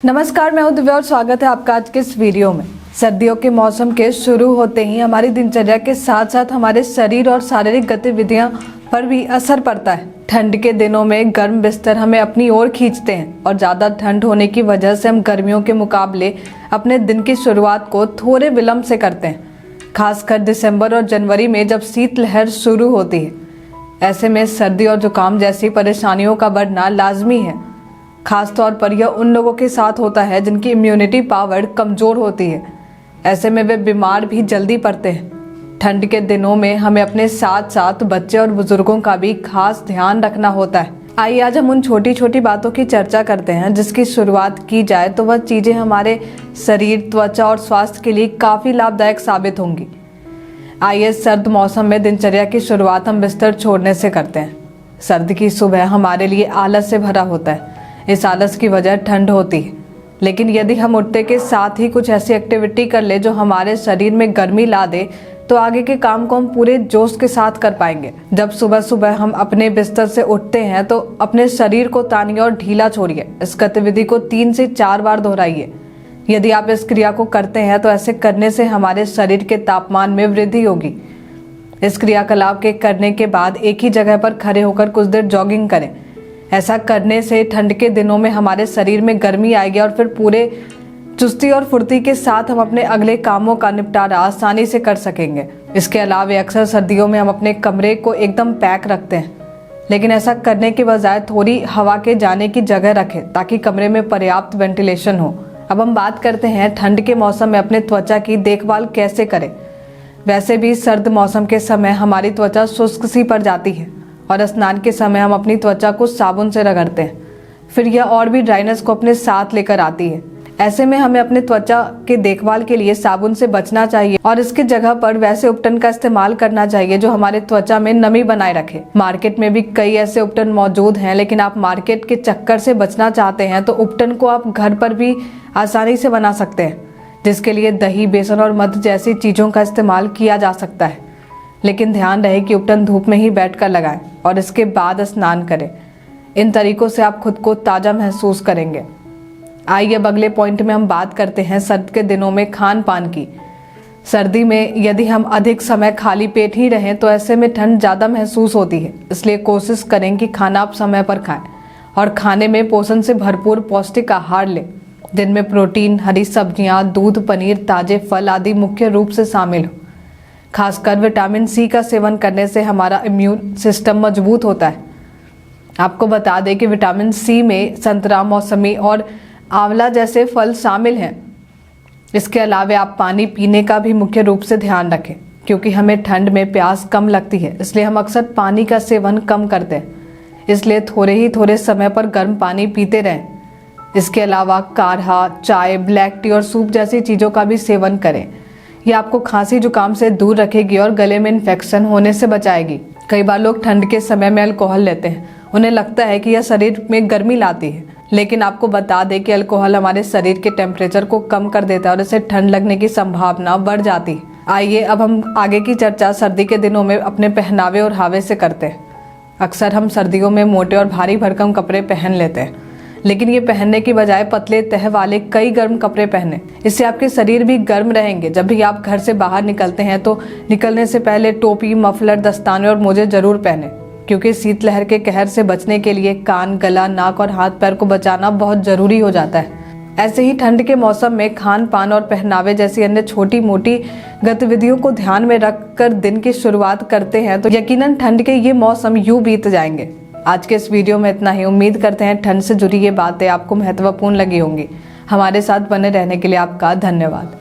नमस्कार, मैं हूं दिव्या और स्वागत है आपका आज के इस वीडियो में। सर्दियों के मौसम के शुरू होते ही हमारी दिनचर्या के साथ साथ हमारे शरीर और शारीरिक गतिविधियां पर भी असर पड़ता है। ठंड के दिनों में गर्म बिस्तर हमें अपनी ओर खींचते हैं और ज़्यादा ठंड होने की वजह से हम गर्मियों के मुकाबले अपने दिन की शुरुआत को थोड़े विलम्ब से करते हैं। खासकर दिसंबर और जनवरी में जब शीतलहर शुरू होती है, ऐसे में सर्दी और जुकाम जैसी परेशानियों का बढ़ना लाजमी है। खास तौर पर यह उन लोगों के साथ होता है जिनकी इम्यूनिटी पावर कमज़ोर होती है। ऐसे में वे बीमार भी जल्दी पड़ते हैं। ठंड के दिनों में हमें अपने साथ साथ बच्चे और बुजुर्गों का भी खास ध्यान रखना होता है। आइए आज हम उन छोटी छोटी बातों की चर्चा करते हैं जिसकी शुरुआत की जाए तो वह चीज़ें हमारे शरीर, त्वचा और स्वास्थ्य के लिए काफ़ी लाभदायक साबित होंगी। आइए सर्द मौसम में दिनचर्या की शुरुआत हम बिस्तर छोड़ने से करते हैं। सर्द की सुबह हमारे लिए आलस से भरा होता है। इस आलस की वजह ठंड होती है, लेकिन यदि हम उठते के साथ ही कुछ ऐसी एक्टिविटी कर ले जो हमारे शरीर में गर्मी ला दे तो आगे के काम को हम पूरे जोश के साथ कर पाएंगे। जब सुबह सुबह हम अपने बिस्तर से उठते हैं तो अपने शरीर को तानिए और ढीला छोड़िए। इस गतिविधि को 3 से 4 बार दोहराइए। यदि आप इस क्रिया को करते हैं तो ऐसे करने से हमारे शरीर के तापमान में वृद्धि होगी। इस क्रियाकलाप के करने के बाद एक ही जगह पर खड़े होकर कुछ देर जॉगिंग करें। ऐसा करने से ठंड के दिनों में हमारे शरीर में गर्मी आएगी और फिर पूरे चुस्ती और फुर्ती के साथ हम अपने अगले कामों का निपटारा आसानी से कर सकेंगे। इसके अलावा अक्सर सर्दियों में हम अपने कमरे को एकदम पैक रखते हैं, लेकिन ऐसा करने के बजाय थोड़ी हवा के जाने की जगह रखें ताकि कमरे में पर्याप्त वेंटिलेशन हो। अब हम बात करते हैं ठंड के मौसम में अपने त्वचा की देखभाल कैसे करें। वैसे भी सर्द मौसम के समय हमारी त्वचा शुष्क सी पड़ जाती है और स्नान के समय हम अपनी त्वचा को साबुन से रगड़ते हैं, फिर यह और भी ड्राइनेस को अपने साथ लेकर आती है। ऐसे में हमें अपने त्वचा के देखभाल के लिए साबुन से बचना चाहिए और इसके जगह पर वैसे उपटन का इस्तेमाल करना चाहिए जो हमारे त्वचा में नमी बनाए रखे। मार्केट में भी कई ऐसे उपटन मौजूद हैं, लेकिन आप मार्केट के चक्कर से बचना चाहते हैं तो उपटन को आप घर पर भी आसानी से बना सकते हैं, जिसके लिए दही, बेसन और मध जैसी चीज़ों का इस्तेमाल किया जा सकता है। लेकिन ध्यान रहे कि उपटन धूप में ही बैठकर लगाएं और इसके बाद स्नान करें। इन तरीकों से आप खुद को ताज़ा महसूस करेंगे। आइए अब अगले पॉइंट में हम बात करते हैं सर्द के दिनों में खान पान की। सर्दी में यदि हम अधिक समय खाली पेट ही रहें तो ऐसे में ठंड ज़्यादा महसूस होती है। इसलिए कोशिश करें कि खाना आप समय पर खाएं और खाने में पोषण से भरपूर पौष्टिक आहार लें, जिनमें प्रोटीन, हरी सब्जियाँ, दूध, पनीर, ताज़े फल आदि मुख्य रूप से शामिल हो। खासकर विटामिन सी का सेवन करने से हमारा इम्यून सिस्टम मजबूत होता है। आपको बता दें कि विटामिन सी में संतरा, मौसमी और आंवला जैसे फल शामिल हैं। इसके अलावा आप पानी पीने का भी मुख्य रूप से ध्यान रखें, क्योंकि हमें ठंड में प्यास कम लगती है, इसलिए हम अक्सर पानी का सेवन कम करते हैं। इसलिए थोड़े समय पर गर्म पानी पीते रहें। इसके अलावा काढ़ा, चाय, ब्लैक टी और सूप जैसी चीज़ों का भी सेवन करें। ये आपको खांसी जुकाम से दूर रखेगी और गले में इन्फेक्शन होने से बचाएगी। कई बार लोग ठंड के समय में अल्कोहल लेते हैं। उन्हें लगता है कि यह शरीर में गर्मी लाती है, लेकिन आपको बता दें कि अल्कोहल हमारे शरीर के टेम्परेचर को कम कर देता है और इससे ठंड लगने की संभावना बढ़ जाती है। आइए अब हम आगे की चर्चा सर्दी के दिनों में अपने पहनावे और हावे से करते हैं। अक्सर हम सर्दियों में मोटे और भारी भरकम कपड़े पहन लेते हैं, लेकिन ये पहनने की बजाय पतले तह वाले कई गर्म कपड़े पहने। इससे आपके शरीर भी गर्म रहेंगे। जब भी आप घर से बाहर निकलते हैं तो निकलने से पहले टोपी, मफलर, दस्ताने और मोजे जरूर पहने, क्योंकि शीतलहर के कहर से बचने के लिए कान, गला, नाक और हाथ पैर को बचाना बहुत जरूरी हो जाता है। ऐसे ही ठंड के मौसम में खान पान और पहनावे जैसी अन्य छोटी मोटी गतिविधियों को ध्यान में रखकर दिन की शुरुआत करते हैं तो यकीनन ठंड के ये मौसम यूं बीत जाएंगे। आज के इस वीडियो में इतना ही। उम्मीद करते हैं ठंड से जुड़ी ये बातें आपको महत्वपूर्ण लगी होंगी। हमारे साथ बने रहने के लिए आपका धन्यवाद।